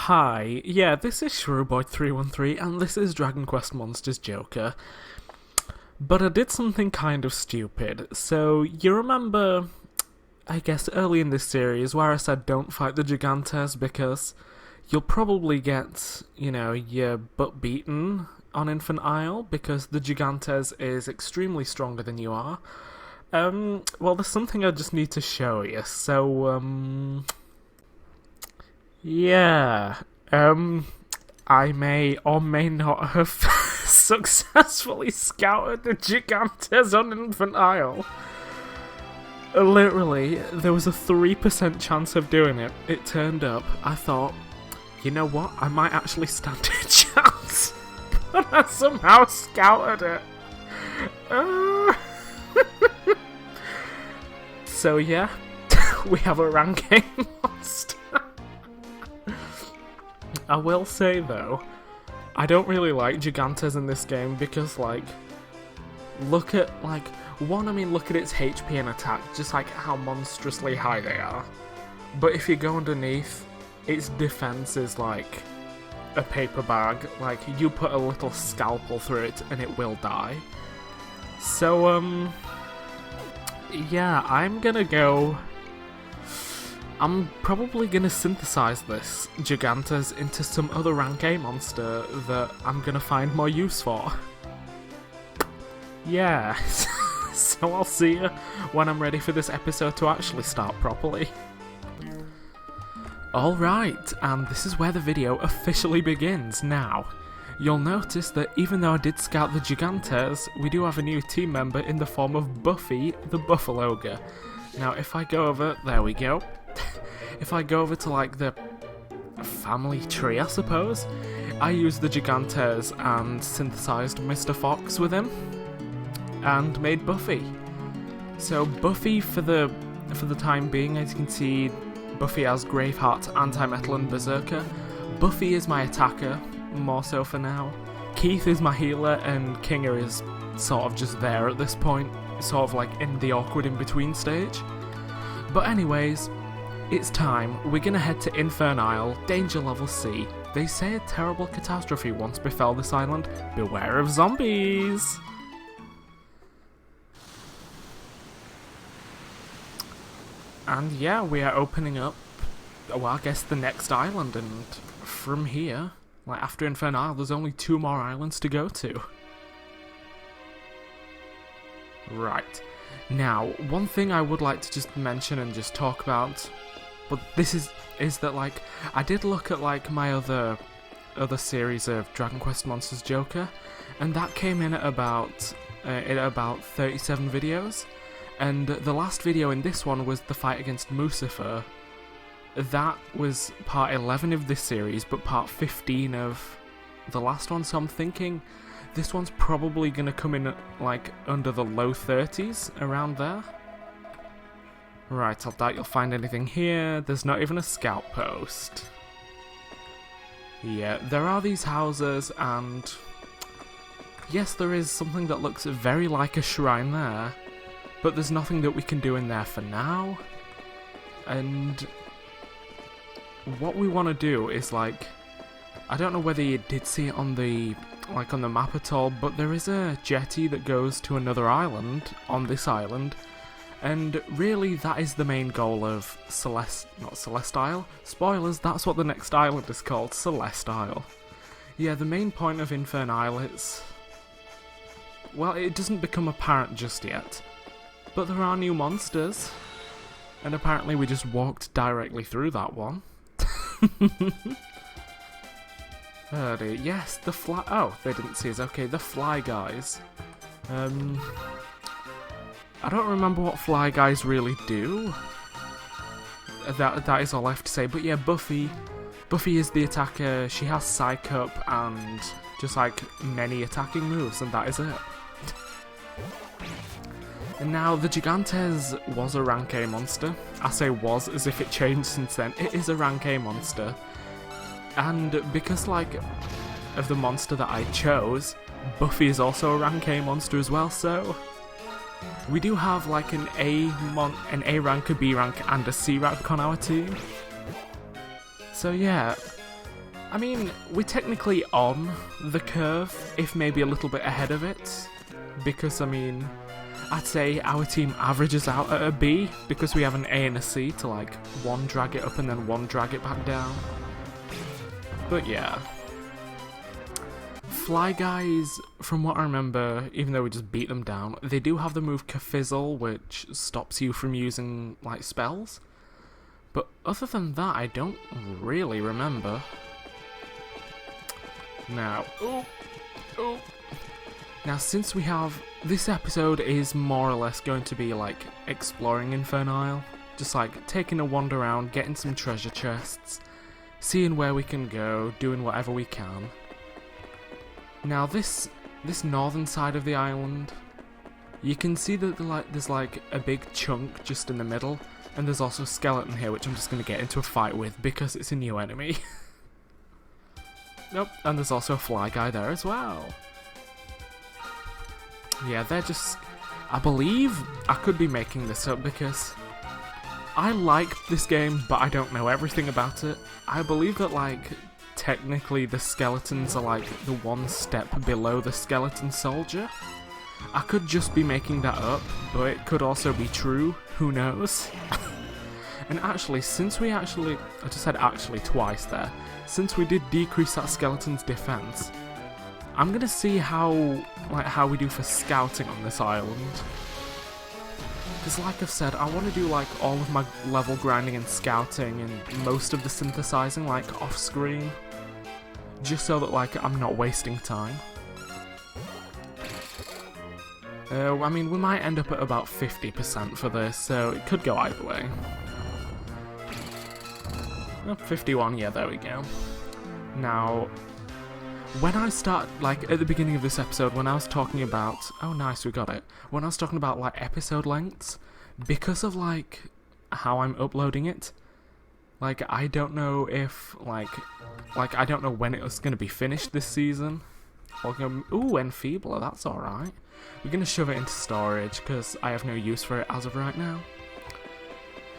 Hi, yeah, this is Shrewboy313 and this is Dragon Quest Monsters Joker. But I did something kind of stupid. So, you remember, I guess early in this series, where I said don't fight the Gigantes because you'll probably get, your butt beaten on Infern Isle because the Gigantes is extremely stronger than you are. Well, there's something I just need to show you. So, yeah, I may or may not have successfully scouted the Gigantes on Infern Isle. Literally, there was a 3% chance of doing it. It turned up. I thought, you know what, I might actually stand a chance. But I somehow scouted it. So yeah, we have a ranking monster. I will say though, I don't really like Gigantes in this game because look at its HP and attack, just how monstrously high they are. But if you go underneath, its defense is like a paper bag. You put a little scalpel through it and it will die. So, yeah, I'm probably gonna synthesize this Gigantes into some other rank A monster that I'm gonna find more use for. Yeah, so I'll see you when I'm ready for this episode to actually start properly. Alright, and this is where the video officially begins now. You'll notice that even though I did scout the Gigantes, we do have a new team member in the form of Buffy, the Buffalo Ogre. Now if I go over, there we go. If I go over to the family tree, I suppose, I used the Gigantes and synthesized Mr. Fox with him, and made Buffy. So Buffy, for the time being, as you can see, Buffy has Graveheart, Anti-Metal and Berserker. Buffy is my attacker, more so for now. Keith is my healer, and Kinger is sort of just there at this point, sort of in the awkward in-between stage. But anyways, it's time. We're gonna head to Infern Isle, danger level C. They say a terrible catastrophe once befell this island. Beware of zombies! And yeah, we are opening up, well, I guess the next island, and from here, after Infern Isle, there's only 2 more islands to go to. Right. Now, one thing I would like to just mention and just talk about, but this is that I did look at my other series of Dragon Quest Monsters Joker, and that came in at about 37 videos, and the last video in this one was the fight against Lucifer. That was part 11 of this series, but part 15 of the last one, so I'm thinking this one's probably gonna come in under the low 30s, around there. Right, I doubt you'll find anything here. There's not even a scout post. Yeah, there are these houses, and yes, there is something that looks very like a shrine there, but there's nothing that we can do in there for now. And what we want to do is I don't know whether you did see it on the on the map at all, but there is a jetty that goes to another island on this island, and really that is the main goal of not Celeste Isle. Spoilers, that's what the next island is called, Celeste Isle. Yeah, the main point of Infern Isle is, well, it doesn't become apparent just yet, but there are new monsters, and apparently we just walked directly through that one. Oh dear, yes, the fly. Oh, they didn't see us. Okay, the fly guys. I don't remember what fly guys really do. That is all I have to say. But yeah, Buffy is the attacker. She has Psych Up and just many attacking moves, and that is it. And now the Gigantes was a rank A monster. I say was as if it changed since then. It is a rank A monster. And because of the monster that I chose, Buffy is also a rank A monster as well, so we do have an A rank, a B rank, and a C rank on our team. So yeah, I mean, we're technically on the curve, if maybe a little bit ahead of it, because, I mean, I'd say our team averages out at a B, because we have an A and a C to, like, one drag it up and then one drag it back down. But yeah. Fly Guys, from what I remember, even though we just beat them down, they do have the move Kafizzle, which stops you from using, like, spells. But other than that, I don't really remember. Now, Now, since we have... This episode is more or less going to be, like, exploring Infern Isle. Just, like, taking a wander around, getting some treasure chests, seeing where we can go, doing whatever we can. Now, this northern side of the island, you can see that there's, like, a big chunk just in the middle, and there's also a skeleton here, which I'm just going to get into a fight with, because it's a new enemy. Nope, and there's also a fly guy there as well. Yeah, they're just... I believe I could be making this up because I like this game, but I don't know everything about it. I believe that, like, technically the skeletons are, like, the one step below the skeleton soldier. I could just be making that up, but it could also be true. Who knows? And actually, since we actually... I just said actually twice there. Since we did decrease that skeleton's defense, I'm gonna see how we do for scouting on this island. Because like I've said, I want to do like all of my level grinding and scouting and most of the synthesizing like off screen. Just so that like I'm not wasting time. I mean, we might end up at about 50% for this, so it could go either way. 51, yeah, there we go. Now, when I start, like, at the beginning of this episode, when I was talking about... Oh, nice, we got it. When I was talking about, like, episode lengths, because of, like, how I'm uploading it, like, I don't know if, like, I don't know when it's going to be finished this season. Ooh, Enfeebler, that's alright. We're going to shove it into storage, because I have no use for it as of right now.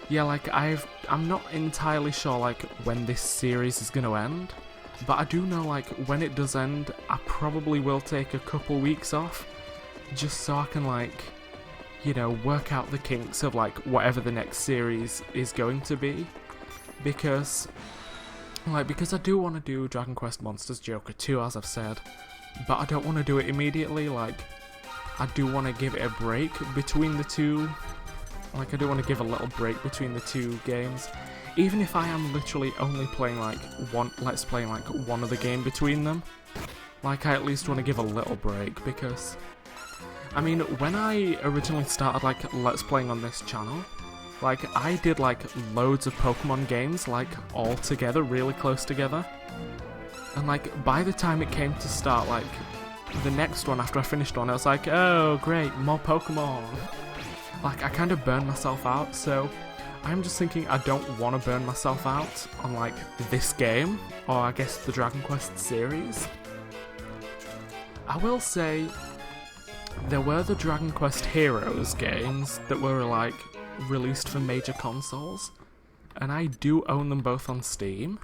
Yeah, like, I'm not entirely sure, like, when this series is going to end, but I do know, like, when it does end, I probably will take a couple weeks off, just so I can, like, you know, work out the kinks of, like, whatever the next series is going to be, because I do want to do Dragon Quest Monsters Joker 2, as I've said, but I don't want to do it immediately, like, I do want to give it a break between the two. Like, I do want to give a little break between the two games. Even if I am literally only playing, like, let's play, like, one other game between them. Like, I at least want to give a little break, because... I mean, when I originally started, like, Let's Playing on this channel, like, I did, like, loads of Pokemon games, like, all together, really close together. And, like, by the time it came to start, like, the next one, after I finished one, I was like, oh, great, more Pokemon. Like, I kind of burned myself out, so I'm just thinking I don't want to burn myself out on, like, this game, or I guess the Dragon Quest series. I will say, there were the Dragon Quest Heroes games that were, like, released for major consoles, and I do own them both on Steam.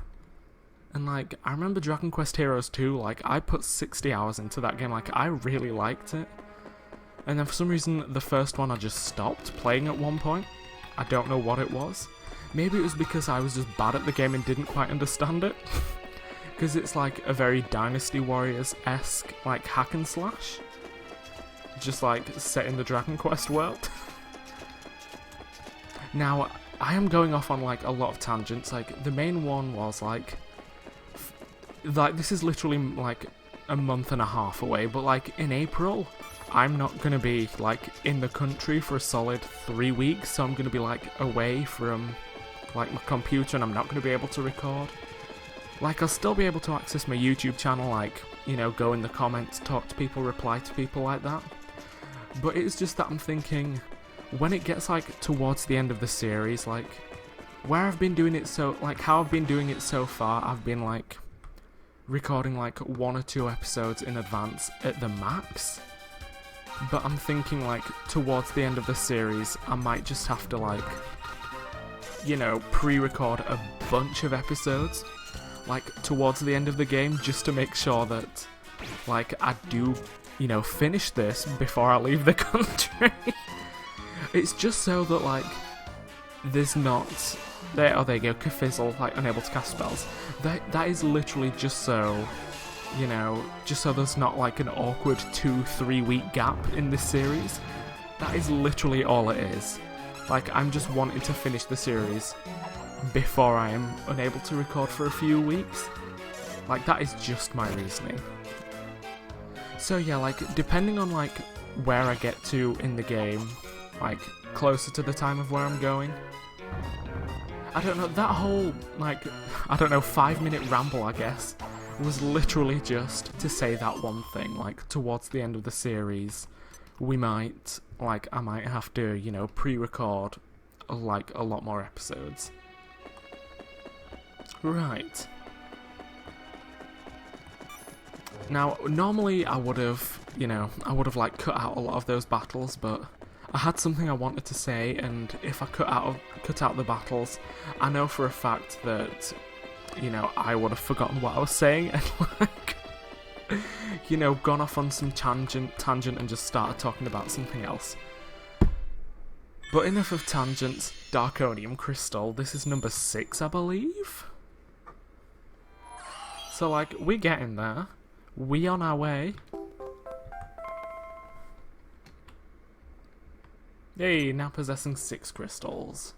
And, like, I remember Dragon Quest Heroes 2, like, I put 60 hours into that game, like, I really liked it. And then for some reason, the first one I just stopped playing at one point. I don't know what it was. Maybe it was because I was just bad at the game and didn't quite understand it. Because it's like a very Dynasty Warriors-esque, like, hack and slash. Just like set in the Dragon Quest world. Now, I am going off on like a lot of tangents. Like, the main one was like this is literally like a month and a half away, but like in April, I'm not going to be, like, in the country for a solid 3 weeks, so I'm going to be, like, away from, like, my computer, and I'm not going to be able to record. Like, I'll still be able to access my YouTube channel, like, you know, go in the comments, talk to people, reply to people like that. But it's just that I'm thinking, when it gets, like, towards the end of the series, like, where I've been doing it so, like, how I've been doing it so far, I've been, like, recording, like, 1 or 2 episodes in advance at the max. But I'm thinking, like, towards the end of the series, I might just have to, like, you know, pre-record a bunch of episodes. like, towards the end of the game, just to make sure that, like, I do, you know, finish this before I leave the country. It's just so that, like, there's not... There, oh, there you go, Kafizzle, like, unable to cast spells. That is literally just so, you know, just so there's not, like, an awkward 2-3 week gap in this series. That is literally all it is. Like, I'm just wanting to finish the series before I am unable to record for a few weeks. Like, that is just my reasoning. So yeah, like, depending on, like, where I get to in the game, like, closer to the time of where I'm going, I don't know, that whole, like, I don't know, 5-minute ramble, I guess, was literally just to say that one thing. Like, towards the end of the series, we might, like, I might have to, you know, pre-record, like, a lot more episodes. Right. Now, normally I would have, you know, like, cut out a lot of those battles, but I had something I wanted to say, and if I cut out the battles, I know for a fact that, you know, I would have forgotten what I was saying and, like, you know, gone off on some tangent and just started talking about something else. But enough of tangents. Darkonium Crystal. This is number 6, I believe? So, like, we're getting there. We on our way. Yay, now possessing 6 crystals.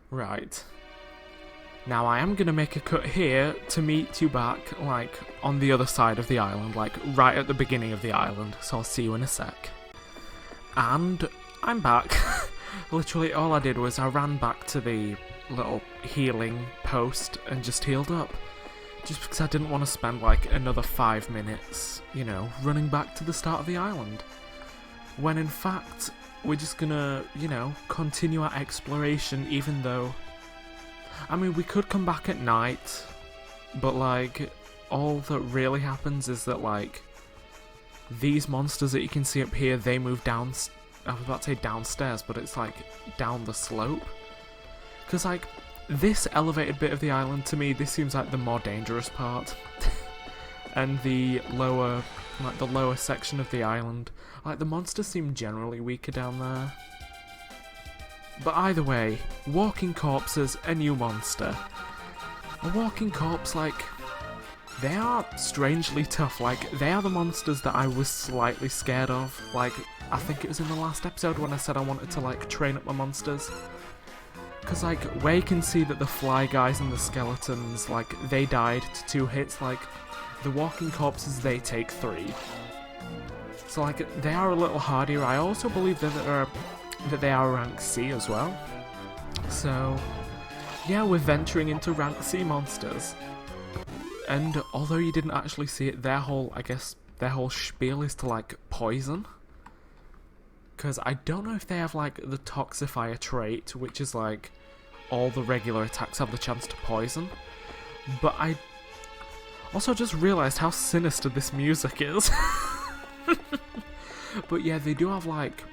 Right. Now I am going to make a cut here to meet you back, like, on the other side of the island, like, right at the beginning of the island, so I'll see you in a sec. And I'm back. Literally all I did was I ran back to the little healing post and just healed up. Just because I didn't want to spend, like, another 5 minutes, you know, running back to the start of the island. When in fact, we're just gonna, you know, continue our exploration, even though... I mean, we could come back at night, but, like, all that really happens is that, like, these monsters that you can see up here, they move down... I was about to say downstairs, but it's, like, down the slope. Because, like, this elevated bit of the island, to me, this seems like the more dangerous part. And the lower... like, the lower section of the island. Like, the monsters seem generally weaker down there. But either way, walking corpses, a new monster. A walking corpse, like, they are strangely tough. Like, they are the monsters that I was slightly scared of. Like, I think it was in the last episode when I said I wanted to, like, train up my monsters. Because, like, where you can see that the fly guys and the skeletons, like, they died to 2 hits, like, the walking corpses, they take 3. So, like, they are a little hardier. I also believe that they are rank C as well. So, yeah, we're venturing into rank C monsters. And although you didn't actually see it, their whole spiel is to, like, poison. Because I don't know if they have, like, the Toxifier trait, which is, like, all the regular attacks have the chance to poison. But I also just realised how sinister this music is. But yeah, they do have, like,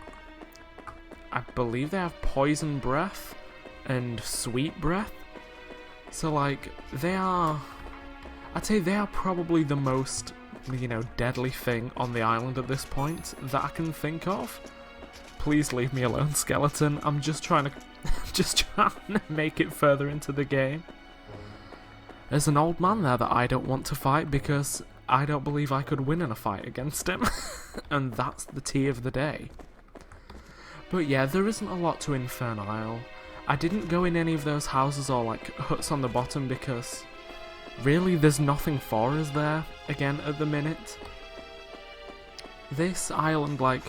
I believe they have Poison Breath and Sweet Breath. So, like, I'd say they are probably the most, you know, deadly thing on the island at this point that I can think of. Please leave me alone, skeleton. I'm just trying to make it further into the game. There's an old man there that I don't want to fight because I don't believe I could win in a fight against him. And that's the tea of the day. But yeah, there isn't a lot to Infern Isle. I didn't go in any of those houses or, like, huts on the bottom because really there's nothing for us there, again, at the minute. This island, like,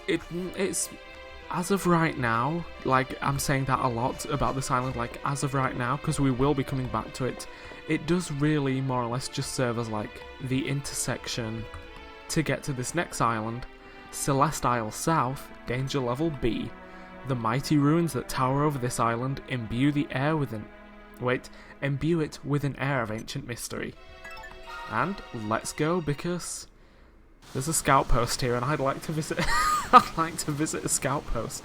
it's, as of right now, like, I'm saying that a lot about this island, like, as of right now, because we will be coming back to it, it does really more or less just serve as, like, the intersection to get to this next island, Celeste Isle South, Danger Level B. The mighty ruins that tower over this island imbue the air with imbue it with an air of ancient mystery. And let's go, because there's a scout post here and I'd like to visit I'd like to visit a scout post.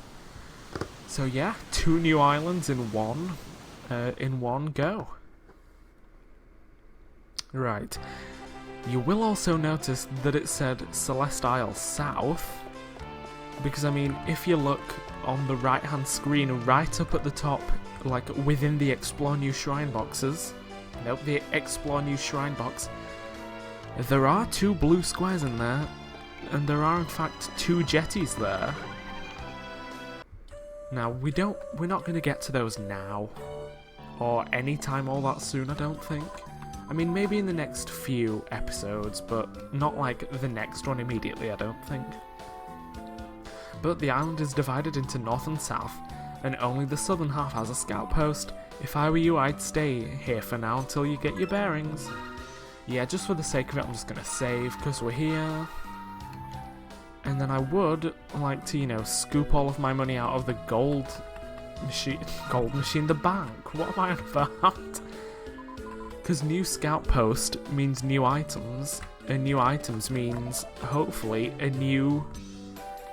So yeah, 2 new islands in one. in one go. Right. You will also notice that it said Celeste Isle South, because I mean, if you look on the right hand screen, right up at the top, like within the Explore New Shrine boxes, nope, the Explore New Shrine box, there are 2 blue squares in there, and there are in fact 2 jetties there. Now, we're not going to get to those now, or any time all that soon, I don't think. I mean, maybe in the next few episodes, but not like the next one immediately, I don't think. But the island is divided into north and south, and only the southern half has a scout post. If I were you, I'd stay here for now until you get your bearings. Yeah, just for the sake of it, I'm just going to save, because we're here. And then I would like to, you know, scoop all of my money out of the gold machine, the bank. What am I on about? Because new scout post means new items, and new items means, hopefully, a new,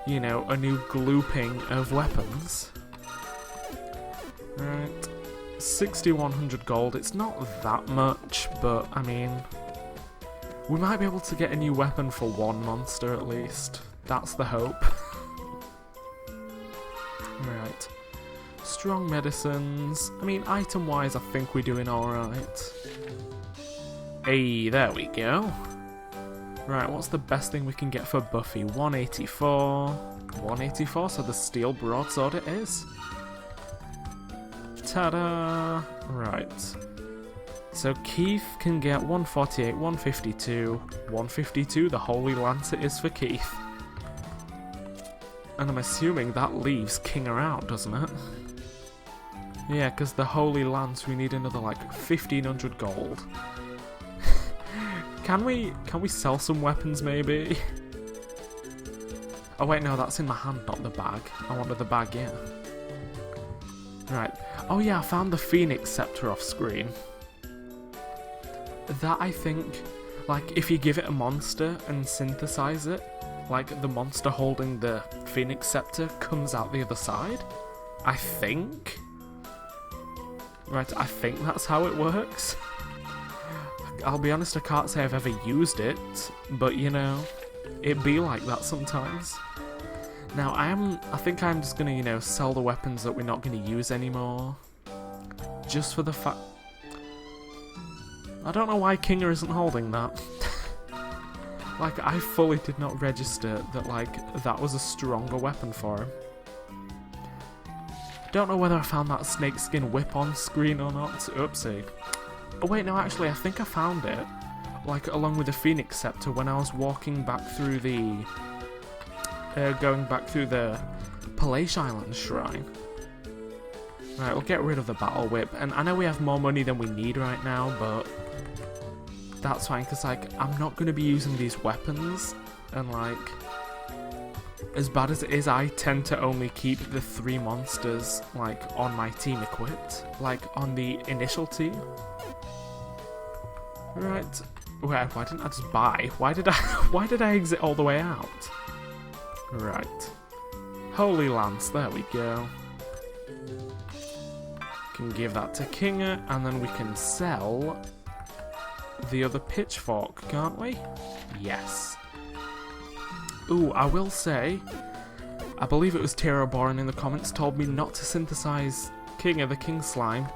you know, a new grouping of weapons. Right, 6,100 gold, it's not that much, but, I mean, we might be able to get a new weapon for one monster at least. That's the hope. Right. Strong medicines. I mean, item-wise, I think we're doing alright. Hey, there we go. Right, what's the best thing we can get for Buffy? 184. 184, so the steel broadsword it is. Ta-da! Right. So Keith can get 148, 152. 152, the Holy Lance it is for Keith. And I'm assuming that leaves Kinger out, doesn't it? Yeah, because the Holy Lance, we need another, like, 1,500 gold. Can we sell some weapons, maybe? Oh, wait, no, that's in my hand, not the bag. I wanted the bag, yeah. Right. Oh, yeah, I found the Phoenix Scepter off screen. That, I think, like, if you give it a monster and synthesize it, like, the monster holding the Phoenix Scepter comes out the other side? I think? Right, I think that's how it works. I'll be honest, I can't say I've ever used it, but, you know, it be like that sometimes. Now, I think I'm just gonna, you know, sell the weapons that we're not gonna use anymore. Just for the fact... I don't know why Kinger isn't holding that. Like, I fully did not register that, like, that was a stronger weapon for him. Don't know whether I found that snakeskin whip on screen or not. Oopsie. Oh wait, no, actually, I think I found it, like, along with the Phoenix Scepter when I was walking back through the... going back through the Palatial Island Shrine. Right, we'll get rid of the Battle Whip, and I know we have more money than we need right now, but... that's fine, because, like, I'm not going to be using these weapons, and, like, as bad as it is, I tend to only keep the 3 monsters, like, on my team equipped, like, on the initial team. Right, why didn't I just buy? Why did I exit all the way out? Right. Holy Lance, there we go. Can give that to Kinger, and then we can sell the other pitchfork, can't we? Yes. Ooh, I will say, I believe it was Tiro Boren in the comments told me not to synthesize Kinger, the King Slime,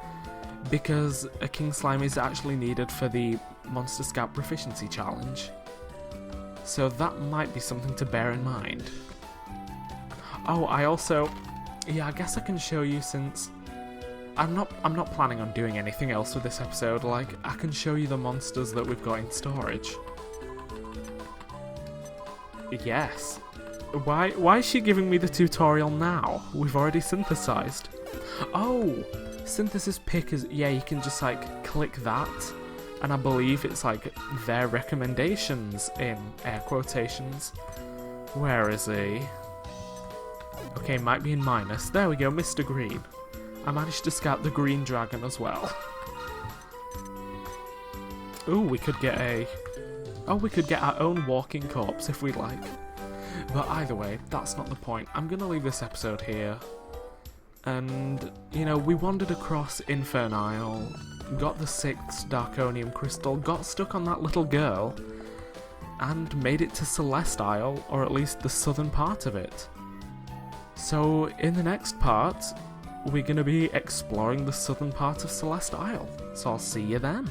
because a King Slime is actually needed for the Monster Scout Proficiency Challenge. So that might be something to bear in mind. Oh, I also... yeah, I guess I can show you, since... I'm not planning on doing anything else with this episode, like, I can show you the monsters that we've got in storage. Yes. Why is she giving me the tutorial now? We've already synthesized. Oh! Synthesis pick is... yeah, you can just, like, click that, and I believe it's, like, their recommendations in air quotations. Where is he? Okay, might be in minus. There we go, Mr. Green. I managed to scout the green dragon as well. Ooh, we could get a... oh, we could get our own walking corpse if we like. But either way, that's not the point. I'm going to leave this episode here. And, you know, we wandered across Infern Isle, got the 6th Darkonium crystal, got stuck on that little girl, and made it to Celeste Isle, or at least the southern part of it. So, in the next part, we're going to be exploring the southern part of Celeste Isle, so I'll see you then.